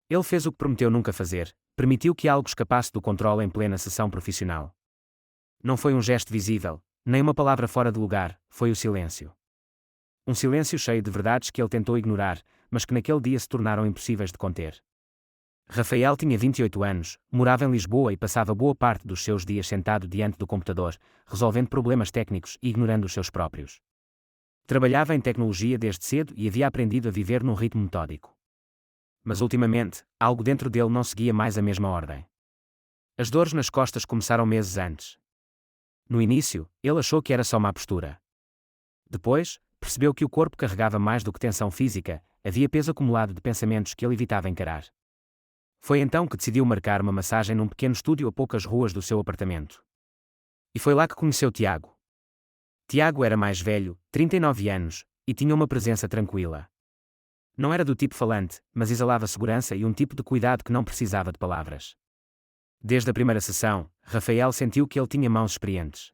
Ele fez o que prometeu nunca fazer, permitiu que algo escapasse do controle em plena sessão profissional. Não foi um gesto visível, nem uma palavra fora de lugar, foi o silêncio. Um silêncio cheio de verdades que ele tentou ignorar, mas que naquele dia se tornaram impossíveis de conter. Rafael tinha 28 anos, morava em Lisboa e passava boa parte dos seus dias sentado diante do computador, resolvendo problemas técnicos e ignorando os seus próprios. Trabalhava em tecnologia desde cedo e havia aprendido a viver num ritmo metódico. Mas ultimamente, algo dentro dele não seguia mais a mesma ordem. As dores nas costas começaram meses antes. No início, ele achou que era só má postura. Depois, percebeu que o corpo carregava mais do que tensão física, havia peso acumulado de pensamentos que ele evitava encarar. Foi então que decidiu marcar uma massagem num pequeno estúdio a poucas ruas do seu apartamento. E foi lá que conheceu Tiago. Tiago era mais velho, 39 anos, e tinha uma presença tranquila. Não era do tipo falante, mas exalava segurança e um tipo de cuidado que não precisava de palavras. Desde a primeira sessão, Rafael sentiu que ele tinha mãos experientes.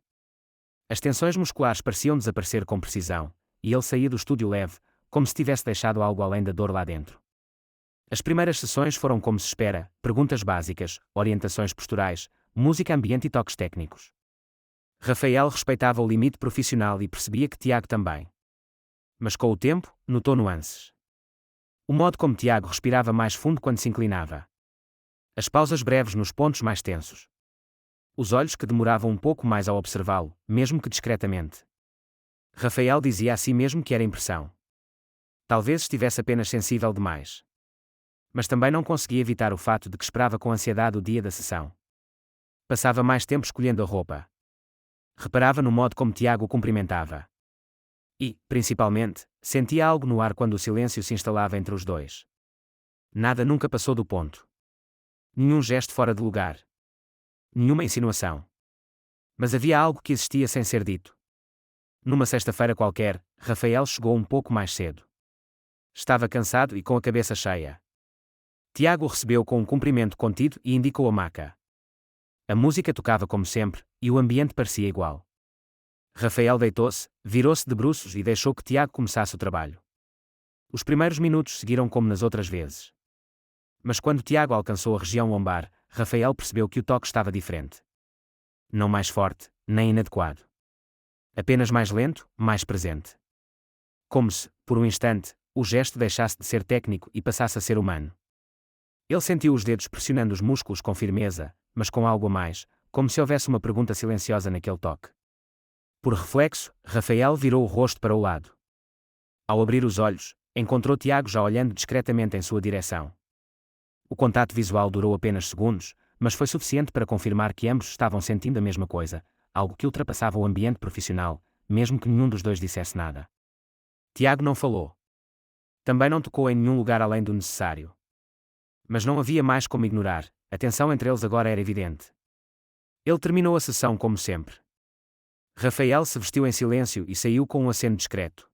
As tensões musculares pareciam desaparecer com precisão, e ele saía do estúdio leve, como se tivesse deixado algo além da dor lá dentro. As primeiras sessões foram como se espera, perguntas básicas, orientações posturais, música ambiente e toques técnicos. Rafael respeitava o limite profissional e percebia que Tiago também. Mas com o tempo, notou nuances. O modo como Tiago respirava mais fundo quando se inclinava. As pausas breves nos pontos mais tensos. Os olhos que demoravam um pouco mais ao observá-lo, mesmo que discretamente. Rafael dizia a si mesmo que era impressão. Talvez estivesse apenas sensível demais. Mas também não conseguia evitar o fato de que esperava com ansiedade o dia da sessão. Passava mais tempo escolhendo a roupa. Reparava no modo como Tiago o cumprimentava. E, principalmente, sentia algo no ar quando o silêncio se instalava entre os dois. Nada nunca passou do ponto. Nenhum gesto fora de lugar. Nenhuma insinuação. Mas havia algo que existia sem ser dito. Numa sexta-feira qualquer, Rafael chegou um pouco mais cedo. Estava cansado e com a cabeça cheia. Tiago o recebeu com um cumprimento contido e indicou a maca. A música tocava como sempre, e o ambiente parecia igual. Rafael deitou-se, virou-se de bruços e deixou que Tiago começasse o trabalho. Os primeiros minutos seguiram como nas outras vezes. Mas quando Tiago alcançou a região lombar, Rafael percebeu que o toque estava diferente. Não mais forte, nem inadequado. Apenas mais lento, mais presente. Como se, por um instante, o gesto deixasse de ser técnico e passasse a ser humano. Ele sentiu os dedos pressionando os músculos com firmeza, mas com algo a mais, como se houvesse uma pergunta silenciosa naquele toque. Por reflexo, Rafael virou o rosto para o lado. Ao abrir os olhos, encontrou Tiago já olhando discretamente em sua direção. O contato visual durou apenas segundos, mas foi suficiente para confirmar que ambos estavam sentindo a mesma coisa, algo que ultrapassava o ambiente profissional, mesmo que nenhum dos dois dissesse nada. Tiago não falou. Também não tocou em nenhum lugar além do necessário. Mas não havia mais como ignorar, a tensão entre eles agora era evidente. Ele terminou a sessão como sempre. Rafael se vestiu em silêncio e saiu com um aceno discreto.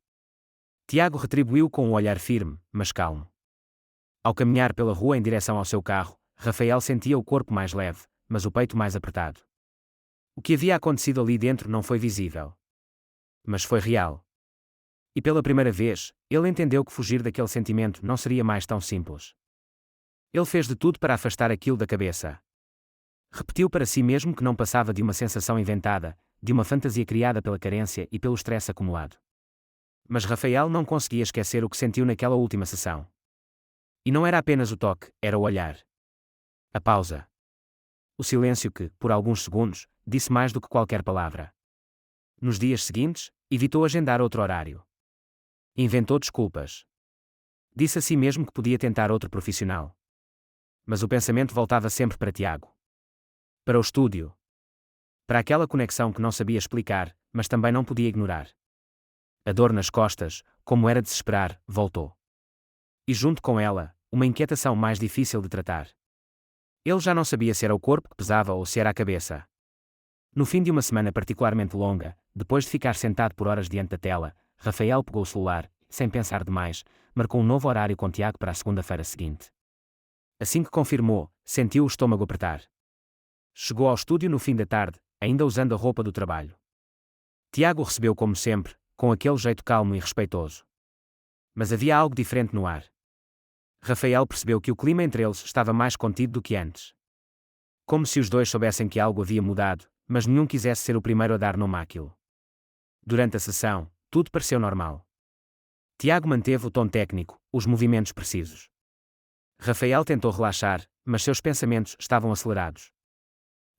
Tiago retribuiu com um olhar firme, mas calmo. Ao caminhar pela rua em direção ao seu carro, Rafael sentia o corpo mais leve, mas o peito mais apertado. O que havia acontecido ali dentro não foi visível. Mas foi real. E pela primeira vez, ele entendeu que fugir daquele sentimento não seria mais tão simples. Ele fez de tudo para afastar aquilo da cabeça. Repetiu para si mesmo que não passava de uma sensação inventada, de uma fantasia criada pela carência e pelo estresse acumulado. Mas Rafael não conseguia esquecer o que sentiu naquela última sessão. E não era apenas o toque, era o olhar. A pausa. O silêncio que, por alguns segundos, disse mais do que qualquer palavra. Nos dias seguintes, evitou agendar outro horário. Inventou desculpas. Disse a si mesmo que podia tentar outro profissional. Mas o pensamento voltava sempre para Tiago. Para o estúdio. Para aquela conexão que não sabia explicar, mas também não podia ignorar. A dor nas costas, como era de se esperar, voltou. E junto com ela, uma inquietação mais difícil de tratar. Ele já não sabia se era o corpo que pesava ou se era a cabeça. No fim de uma semana particularmente longa, depois de ficar sentado por horas diante da tela, Rafael pegou o celular, sem pensar demais, marcou um novo horário com Tiago para a segunda-feira seguinte. Assim que confirmou, sentiu o estômago apertar. Chegou ao estúdio no fim da tarde, ainda usando a roupa do trabalho. Tiago o recebeu como sempre, com aquele jeito calmo e respeitoso. Mas havia algo diferente no ar. Rafael percebeu que o clima entre eles estava mais contido do que antes. Como se os dois soubessem que algo havia mudado, mas nenhum quisesse ser o primeiro a dar nome àquilo. Durante a sessão, tudo pareceu normal. Tiago manteve o tom técnico, os movimentos precisos. Rafael tentou relaxar, mas seus pensamentos estavam acelerados.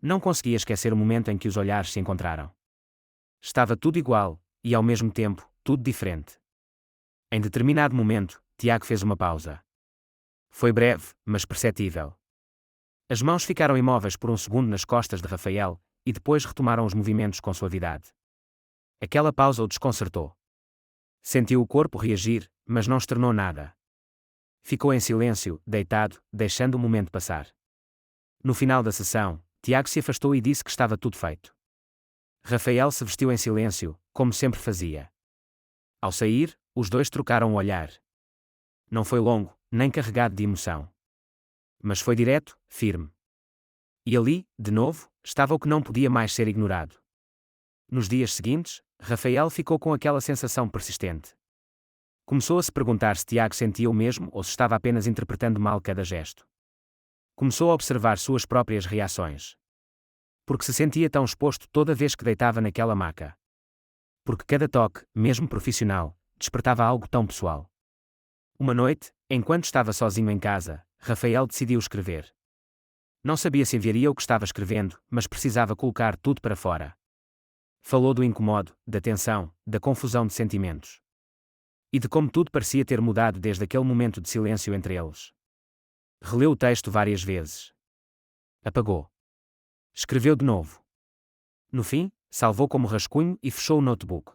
Não conseguia esquecer o momento em que os olhares se encontraram. Estava tudo igual, e ao mesmo tempo, tudo diferente. Em determinado momento, Tiago fez uma pausa. Foi breve, mas perceptível. As mãos ficaram imóveis por um segundo nas costas de Rafael, e depois retomaram os movimentos com suavidade. Aquela pausa o desconcertou. Sentiu o corpo reagir, mas não externou nada. Ficou em silêncio, deitado, deixando o momento passar. No final da sessão, Tiago se afastou e disse que estava tudo feito. Rafael se vestiu em silêncio, como sempre fazia. Ao sair, os dois trocaram o olhar. Não foi longo, nem carregado de emoção. Mas foi direto, firme. E ali, de novo, estava o que não podia mais ser ignorado. Nos dias seguintes, Rafael ficou com aquela sensação persistente. Começou a se perguntar se Tiago sentia o mesmo ou se estava apenas interpretando mal cada gesto. Começou a observar suas próprias reações. Porque se sentia tão exposto toda vez que deitava naquela maca? Porque cada toque, mesmo profissional, despertava algo tão pessoal. Uma noite, enquanto estava sozinho em casa, Rafael decidiu escrever. Não sabia se enviaria o que estava escrevendo, mas precisava colocar tudo para fora. Falou do incomodo, da tensão, da confusão de sentimentos. E de como tudo parecia ter mudado desde aquele momento de silêncio entre eles. Releu o texto várias vezes. Apagou. Escreveu de novo. No fim, salvou como rascunho e fechou o notebook.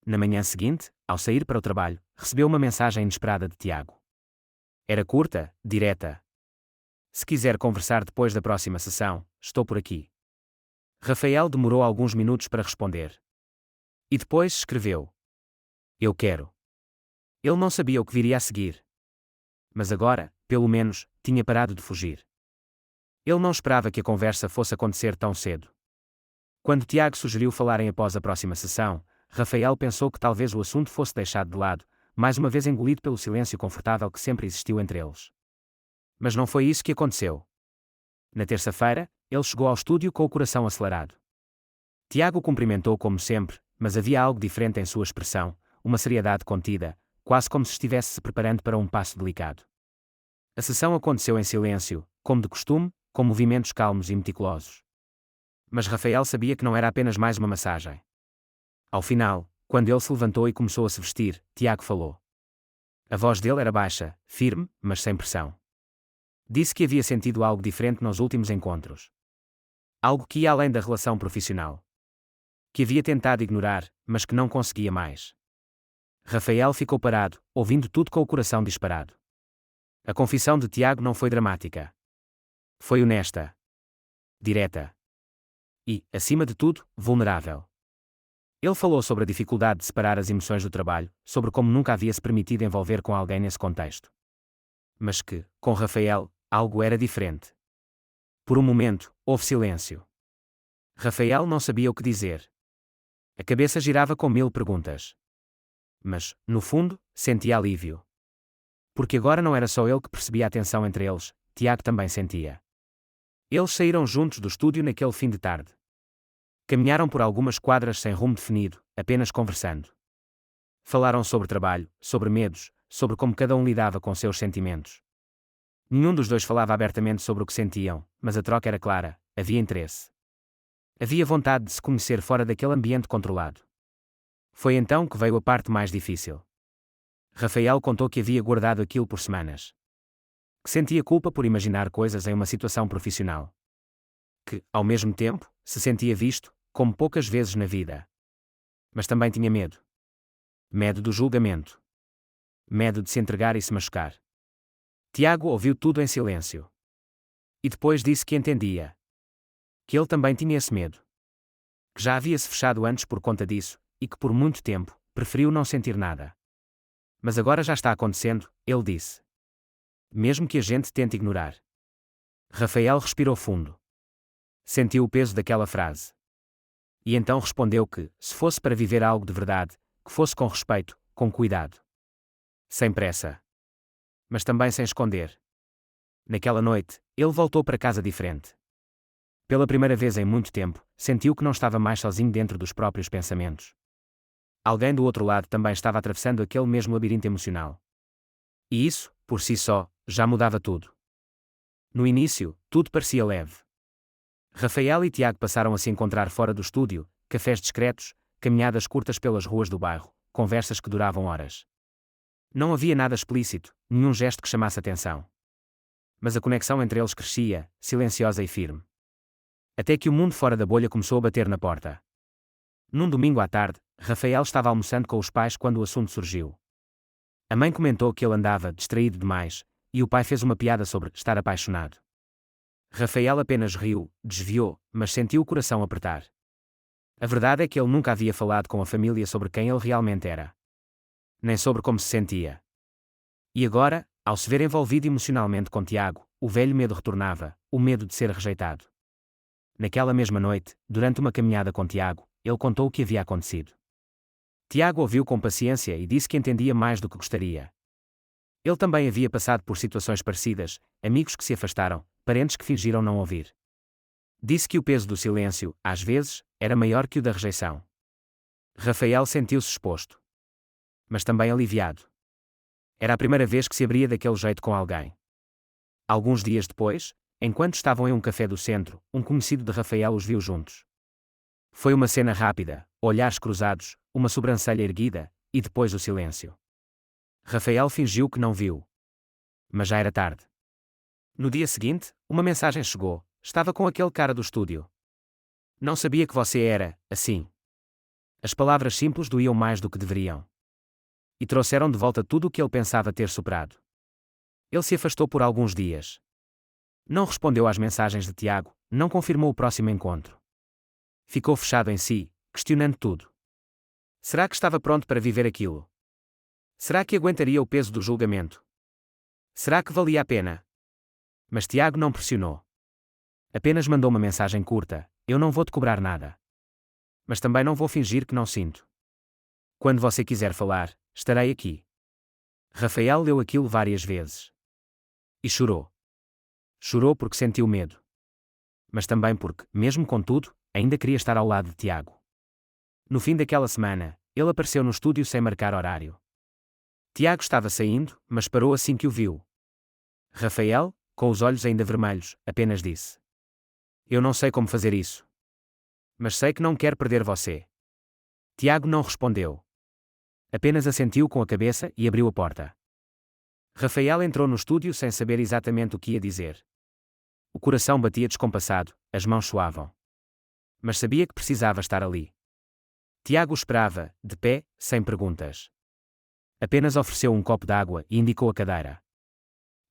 Na manhã seguinte, ao sair para o trabalho, recebeu uma mensagem inesperada de Tiago. Era curta, direta. Se quiser conversar depois da próxima sessão, estou por aqui. Rafael demorou alguns minutos para responder. E depois escreveu: Eu quero. Ele não sabia o que viria a seguir. Mas agora, pelo menos, tinha parado de fugir. Ele não esperava que a conversa fosse acontecer tão cedo. Quando Tiago sugeriu falarem após a próxima sessão, Rafael pensou que talvez o assunto fosse deixado de lado, mais uma vez engolido pelo silêncio confortável que sempre existiu entre eles. Mas não foi isso que aconteceu. Na terça-feira, ele chegou ao estúdio com o coração acelerado. Tiago o cumprimentou como sempre, mas havia algo diferente em sua expressão, uma seriedade contida, quase como se estivesse se preparando para um passo delicado. A sessão aconteceu em silêncio, como de costume, com movimentos calmos e meticulosos. Mas Rafael sabia que não era apenas mais uma massagem. Ao final, quando ele se levantou e começou a se vestir, Tiago falou. A voz dele era baixa, firme, mas sem pressão. Disse que havia sentido algo diferente nos últimos encontros. Algo que ia além da relação profissional. Que havia tentado ignorar, mas que não conseguia mais. Rafael ficou parado, ouvindo tudo com o coração disparado. A confissão de Tiago não foi dramática. Foi honesta. Direta. E, acima de tudo, vulnerável. Ele falou sobre a dificuldade de separar as emoções do trabalho, sobre como nunca havia se permitido envolver com alguém nesse contexto. Mas que, com Rafael, algo era diferente. Por um momento, houve silêncio. Rafael não sabia o que dizer. A cabeça girava com 1000 perguntas. Mas, no fundo, sentia alívio. Porque agora não era só ele que percebia a tensão entre eles, Tiago também sentia. Eles saíram juntos do estúdio naquele fim de tarde. Caminharam por algumas quadras sem rumo definido, apenas conversando. Falaram sobre trabalho, sobre medos, sobre como cada um lidava com seus sentimentos. Nenhum dos dois falava abertamente sobre o que sentiam, mas a troca era clara, havia interesse. Havia vontade de se conhecer fora daquele ambiente controlado. Foi então que veio a parte mais difícil. Rafael contou que havia guardado aquilo por semanas. Que sentia culpa por imaginar coisas em uma situação profissional. Que, ao mesmo tempo, se sentia visto, como poucas vezes na vida. Mas também tinha medo. Medo do julgamento. Medo de se entregar e se machucar. Tiago ouviu tudo em silêncio. E depois disse que entendia. Que ele também tinha esse medo. Que já havia se fechado antes por conta disso, e que por muito tempo, preferiu não sentir nada. Mas agora já está acontecendo, ele disse. Mesmo que a gente tente ignorar. Rafael respirou fundo. Sentiu o peso daquela frase. E então respondeu que, se fosse para viver algo de verdade, que fosse com respeito, com cuidado. Sem pressa. mas também sem esconder. Naquela noite, ele voltou para casa diferente. Pela primeira vez em muito tempo, sentiu que não estava mais sozinho dentro dos próprios pensamentos. Alguém do outro lado também estava atravessando aquele mesmo labirinto emocional. E isso, por si só, já mudava tudo. No início, tudo parecia leve. Rafael e Tiago passaram a se encontrar fora do estúdio, cafés discretos, caminhadas curtas pelas ruas do bairro, conversas que duravam horas. Não havia nada explícito, nenhum gesto que chamasse atenção. Mas a conexão entre eles crescia, silenciosa e firme. Até que o mundo fora da bolha começou a bater na porta. Num domingo à tarde, Rafael estava almoçando com os pais quando o assunto surgiu. A mãe comentou que ele andava distraído demais, e o pai fez uma piada sobre estar apaixonado. Rafael apenas riu, desviou, mas sentiu o coração apertar. A verdade é que ele nunca havia falado com a família sobre quem ele realmente era. Nem sobre como se sentia. E agora, ao se ver envolvido emocionalmente com Tiago, o velho medo retornava, o medo de ser rejeitado. Naquela mesma noite, durante uma caminhada com Tiago, ele contou o que havia acontecido. Tiago ouviu com paciência e disse que entendia mais do que gostaria. Ele também havia passado por situações parecidas, amigos que se afastaram, parentes que fingiram não ouvir. Disse que o peso do silêncio, às vezes, era maior que o da rejeição. Rafael sentiu-se exposto. Mas também aliviado. Era a primeira vez que se abria daquele jeito com alguém. Alguns dias depois, enquanto estavam em um café do centro, um conhecido de Rafael os viu juntos. Foi uma cena rápida, olhares cruzados, uma sobrancelha erguida, e depois o silêncio. Rafael fingiu que não viu. Mas já era tarde. No dia seguinte, uma mensagem chegou. Estava com aquele cara do estúdio. Não sabia que você era, assim. As palavras simples doíam mais do que deveriam. E trouxeram de volta tudo o que ele pensava ter superado. Ele se afastou por alguns dias. Não respondeu às mensagens de Tiago, não confirmou o próximo encontro. Ficou fechado em si, questionando tudo. Será que estava pronto para viver aquilo? Será que aguentaria o peso do julgamento? Será que valia a pena? Mas Tiago não pressionou. Apenas mandou uma mensagem curta: eu não vou te cobrar nada. Mas também não vou fingir que não sinto. Quando você quiser falar, estarei aqui. Rafael leu aquilo várias vezes. E chorou. Chorou porque sentiu medo. Mas também porque, mesmo com tudo, ainda queria estar ao lado de Tiago. No fim daquela semana, ele apareceu no estúdio sem marcar horário. Tiago estava saindo, mas parou assim que o viu. Rafael, com os olhos ainda vermelhos, apenas disse: eu não sei como fazer isso. Mas sei que não quero perder você. Tiago não respondeu. Apenas assentiu com a cabeça e abriu a porta. Rafael entrou no estúdio sem saber exatamente o que ia dizer. O coração batia descompassado, as mãos suavam. Mas sabia que precisava estar ali. Tiago esperava, de pé, sem perguntas. Apenas ofereceu um copo d'água e indicou a cadeira.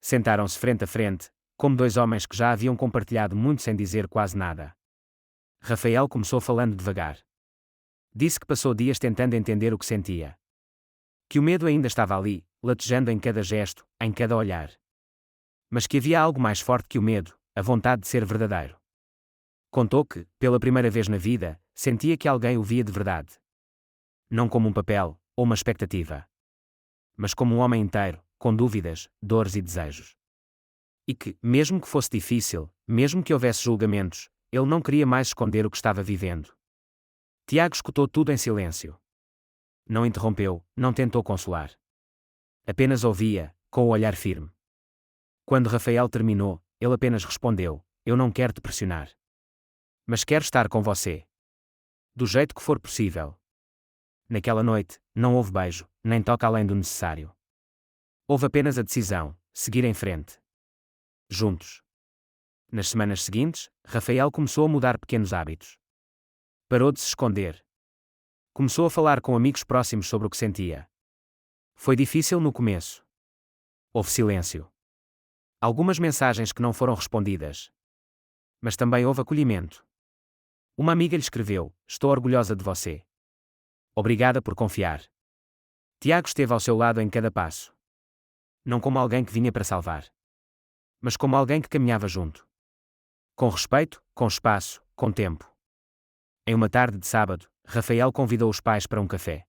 Sentaram-se frente a frente, como dois homens que já haviam compartilhado muito sem dizer quase nada. Rafael começou falando devagar. Disse que passou dias tentando entender o que sentia. Que o medo ainda estava ali, latejando em cada gesto, em cada olhar. Mas que havia algo mais forte que o medo, a vontade de ser verdadeiro. Contou que, pela primeira vez na vida, sentia que alguém o via de verdade. Não como um papel, ou uma expectativa. Mas como um homem inteiro, com dúvidas, dores e desejos. E que, mesmo que fosse difícil, mesmo que houvesse julgamentos, ele não queria mais esconder o que estava vivendo. Tiago escutou tudo em silêncio. Não interrompeu, não tentou consolar. Apenas ouvia, com o olhar firme. Quando Rafael terminou, ele apenas respondeu: eu não quero te pressionar. Mas quero estar com você. Do jeito que for possível. Naquela noite, não houve beijo, nem toca além do necessário. Houve apenas a decisão: seguir em frente. Juntos. Nas semanas seguintes, Rafael começou a mudar pequenos hábitos. Parou de se esconder. Começou a falar com amigos próximos sobre o que sentia. Foi difícil no começo. Houve silêncio. Algumas mensagens que não foram respondidas. Mas também houve acolhimento. Uma amiga lhe escreveu: estou orgulhosa de você. Obrigada por confiar. Tiago esteve ao seu lado em cada passo. Não como alguém que vinha para salvar. Mas como alguém que caminhava junto. Com respeito, com espaço, com tempo. Em uma tarde de sábado, Rafael convidou os pais para um café.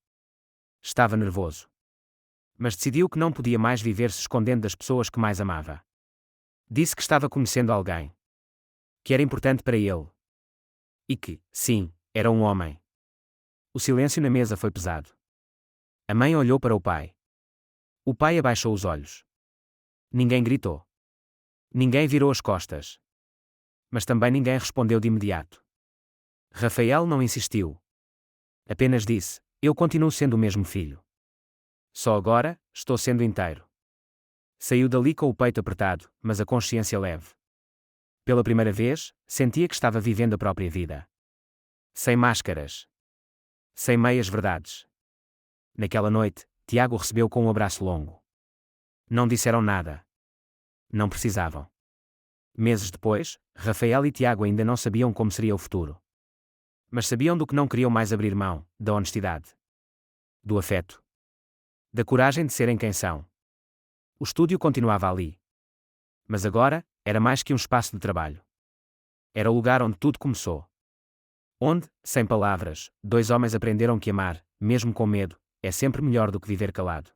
Estava nervoso. Mas decidiu que não podia mais viver se escondendo das pessoas que mais amava. Disse que estava conhecendo alguém. Que era importante para ele. E que, sim, era um homem. O silêncio na mesa foi pesado. A mãe olhou para o pai. O pai abaixou os olhos. Ninguém gritou. Ninguém virou as costas. Mas também ninguém respondeu de imediato. Rafael não insistiu. Apenas disse: eu continuo sendo o mesmo filho. Só agora, estou sendo inteiro. Saiu dali com o peito apertado, mas a consciência leve. Pela primeira vez, sentia que estava vivendo a própria vida. Sem máscaras. Sem meias verdades. Naquela noite, Tiago recebeu com um abraço longo. Não disseram nada. Não precisavam. Meses depois, Rafael e Tiago ainda não sabiam como seria o futuro. Mas sabiam do que não queriam mais abrir mão: da honestidade. Do afeto. Da coragem de serem quem são. O estúdio continuava ali. Mas agora, era mais que um espaço de trabalho. Era o lugar onde tudo começou. Onde, sem palavras, dois homens aprenderam que amar, mesmo com medo, é sempre melhor do que viver calado.